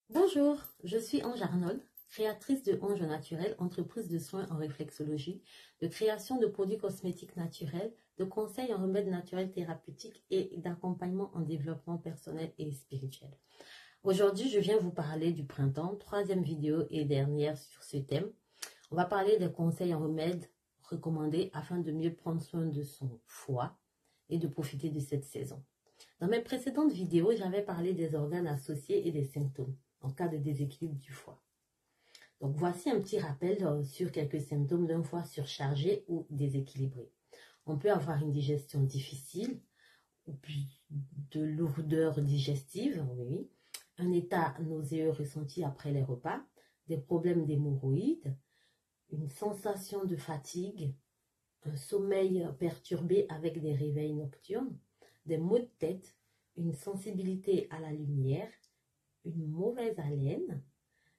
Bonjour, je suis Ange Arnold, créatrice de Ange Naturel, entreprise de soins en réflexologie, de création de produits cosmétiques naturels, de conseils en remèdes naturels thérapeutiques et d'accompagnement en développement personnel et spirituel. Aujourd'hui, je viens vous parler du printemps, troisième vidéo et dernière sur ce thème. On va parler des conseils en remèdes recommandés afin de mieux prendre soin de son foie et de profiter de cette saison. Dans mes précédentes vidéos, j'avais parlé des organes associés et des symptômes en cas de déséquilibre du foie. Donc voici un petit rappel sur quelques symptômes d'un foie surchargé ou déséquilibré. On peut avoir une digestion difficile, ou de lourdeur digestive, oui, un état nauséeux ressenti après les repas, des problèmes d'hémorroïdes, une sensation de fatigue, un sommeil perturbé avec des réveils nocturnes, des maux de tête, une sensibilité à la lumière, une mauvaise haleine,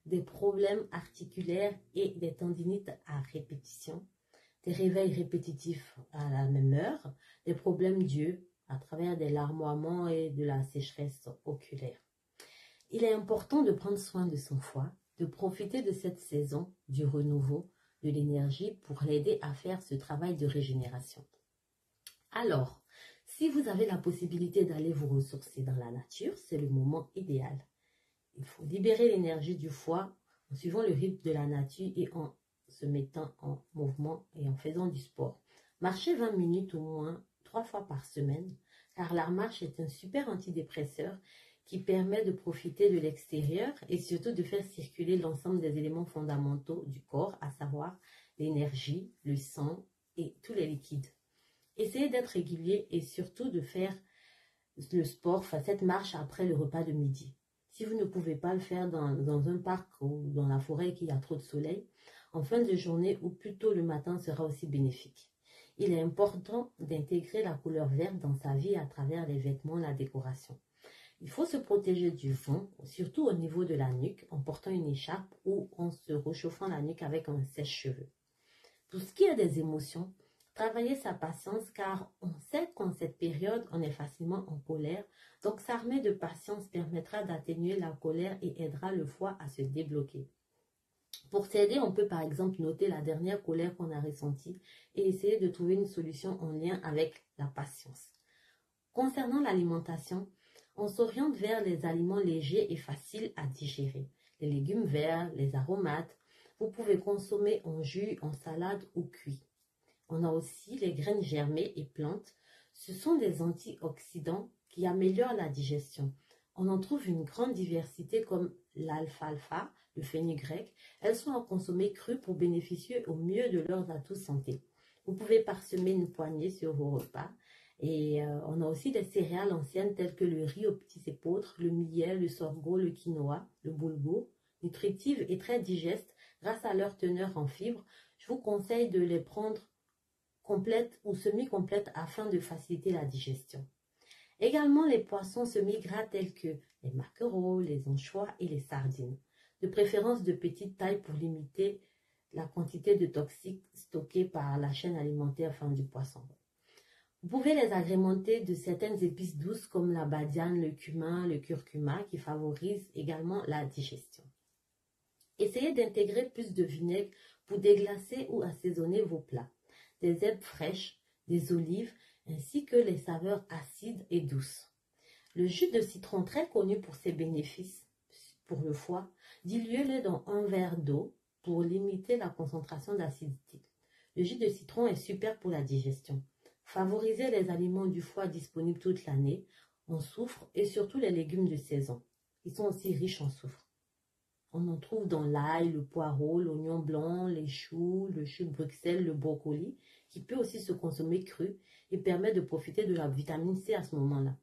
des problèmes articulaires et des tendinites à répétition, des réveils répétitifs à la même heure, des problèmes d'yeux à travers des larmoiements et de la sécheresse oculaire. Il est important de prendre soin de son foie, de profiter de cette saison du renouveau, de l'énergie pour l'aider à faire ce travail de régénération. Alors, si vous avez la possibilité d'aller vous ressourcer dans la nature, c'est le moment idéal. Il faut libérer l'énergie du foie en suivant le rythme de la nature et en se mettant en mouvement et en faisant du sport. Marchez 20 minutes au moins 3 fois par semaine, car la marche est un super antidépresseur qui permet de profiter de l'extérieur et surtout de faire circuler l'ensemble des éléments fondamentaux du corps, à savoir l'énergie, le sang et tous les liquides. Essayez d'être régulier et surtout de faire le sport, cette marche après le repas de midi. Si vous ne pouvez pas le faire dans un parc ou dans la forêt et qu'il y a trop de soleil, en fin de journée ou plutôt le matin sera aussi bénéfique. Il est important d'intégrer la couleur verte dans sa vie à travers les vêtements, la décoration. Il faut se protéger du vent, surtout au niveau de la nuque, en portant une écharpe ou en se réchauffant la nuque avec un sèche-cheveux. Pour ce qui est des émotions, travailler sa patience car on sait qu'en cette période, on est facilement en colère. Donc, s'armer de patience permettra d'atténuer la colère et aidera le foie à se débloquer. Pour s'aider, on peut par exemple noter la dernière colère qu'on a ressentie et essayer de trouver une solution en lien avec la patience. Concernant l'alimentation, on s'oriente vers les aliments légers et faciles à digérer. Les légumes verts, les aromates. Vous pouvez consommer en jus, en salade ou cuit. On a aussi les graines germées et plantes. Ce sont des antioxydants qui améliorent la digestion. On en trouve une grande diversité comme l'alfalfa, le fenugrec. Elles sont à consommer crues pour bénéficier au mieux de leurs atouts santé. Vous pouvez parsemer une poignée sur vos repas. Et on a aussi des céréales anciennes telles que le riz aux petits épeautres, le millet, le sorgho, le quinoa, le boulgour, nutritives et très digestes grâce à leur teneur en fibres. Je vous conseille de les prendre complètes ou semi-complètes afin de faciliter la digestion. Également les poissons semi-gras tels que les maquereaux, les anchois et les sardines, de préférence de petite taille pour limiter la quantité de toxiques stockés par la chaîne alimentaire du poisson. Vous pouvez les agrémenter de certaines épices douces comme la badiane, le cumin, le curcuma qui favorisent également la digestion. Essayez d'intégrer plus de vinaigre pour déglacer ou assaisonner vos plats, des herbes fraîches, des olives ainsi que les saveurs acides et douces. Le jus de citron, très connu pour ses bénéfices pour le foie, diluez-le dans un verre d'eau pour limiter la concentration d'acidité. Le jus de citron est super pour la digestion. Favorisez les aliments du foie disponibles toute l'année, en soufre et surtout les légumes de saison. Ils sont aussi riches en soufre. On en trouve dans l'ail, le poireau, l'oignon blanc, les choux, le chou de Bruxelles, le brocoli, qui peut aussi se consommer cru et permet de profiter de la vitamine C à ce moment-là.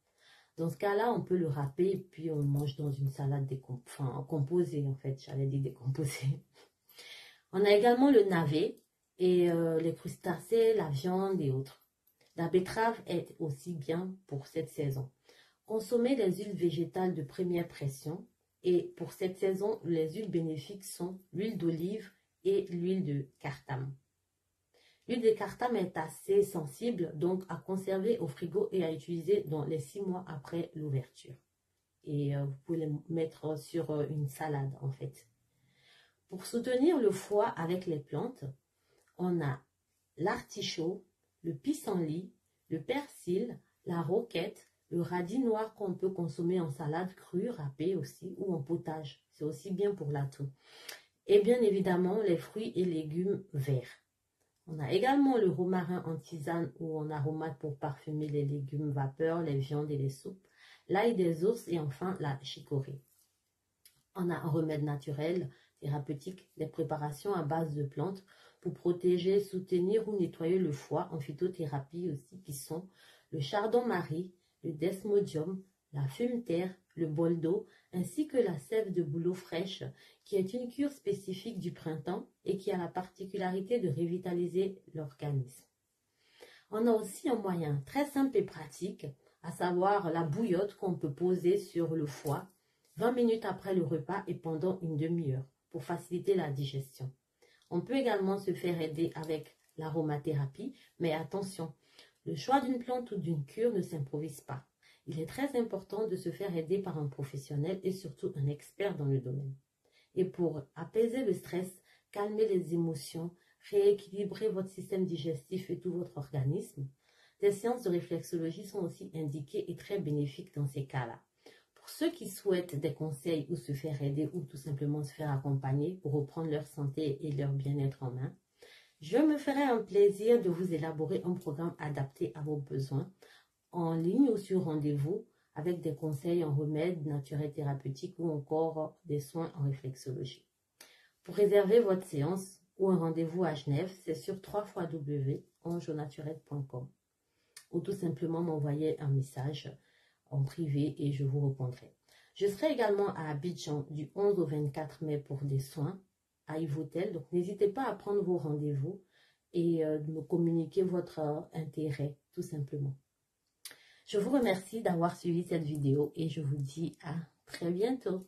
Dans ce cas-là, on peut le râper et puis on le mange dans une salade composée en fait, j'allais dire décomposée. On a également le navet et les crustacés, la viande et autres. La betterave est aussi bien pour cette saison. Consommez les huiles végétales de première pression et pour cette saison, les huiles bénéfiques sont l'huile d'olive et l'huile de cartame. L'huile de cartame est assez sensible, donc à conserver au frigo et à utiliser dans les 6 mois après l'ouverture. et vous pouvez les mettre sur une salade en fait. Pour soutenir le foie avec les plantes, on a l'artichaut, le pissenlit, le persil, la roquette, le radis noir qu'on peut consommer en salade crue, râpée aussi, ou en potage. C'est aussi bien pour la toux. Et bien évidemment, les fruits et légumes verts. On a également le romarin en tisane ou en aromate pour parfumer les légumes vapeur, les viandes et les soupes, l'ail des ours et enfin la chicorée. On a un remède naturel, thérapeutique, des préparations à base de plantes pour protéger, soutenir ou nettoyer le foie en phytothérapie aussi, qui sont le chardon-marie, le desmodium, la fumeterre, le boldo, ainsi que la sève de bouleau fraîche, qui est une cure spécifique du printemps et qui a la particularité de revitaliser l'organisme. On a aussi un moyen très simple et pratique, à savoir la bouillotte qu'on peut poser sur le foie 20 minutes après le repas et pendant une demi-heure pour faciliter la digestion. On peut également se faire aider avec l'aromathérapie, mais attention, le choix d'une plante ou d'une cure ne s'improvise pas. Il est très important de se faire aider par un professionnel et surtout un expert dans le domaine. Et pour apaiser le stress, calmer les émotions, rééquilibrer votre système digestif et tout votre organisme, des séances de réflexologie sont aussi indiquées et très bénéfiques dans ces cas-là. Pour ceux qui souhaitent des conseils ou se faire aider ou tout simplement se faire accompagner pour reprendre leur santé et leur bien-être en main, je me ferai un plaisir de vous élaborer un programme adapté à vos besoins, en ligne ou sur rendez-vous, avec des conseils en remèdes naturels thérapeutiques ou encore des soins en réflexologie. Pour réserver votre séance ou un rendez-vous à Genève, c'est sur www.onjonaturel.com ou tout simplement m'envoyer un message en privé et je vous répondrai. Je serai également à Abidjan du 11 au 24 mai pour des soins à Yvotel, donc n'hésitez pas à prendre vos rendez-vous et de me communiquer votre intérêt tout simplement. Je vous remercie d'avoir suivi cette vidéo et je vous dis à très bientôt.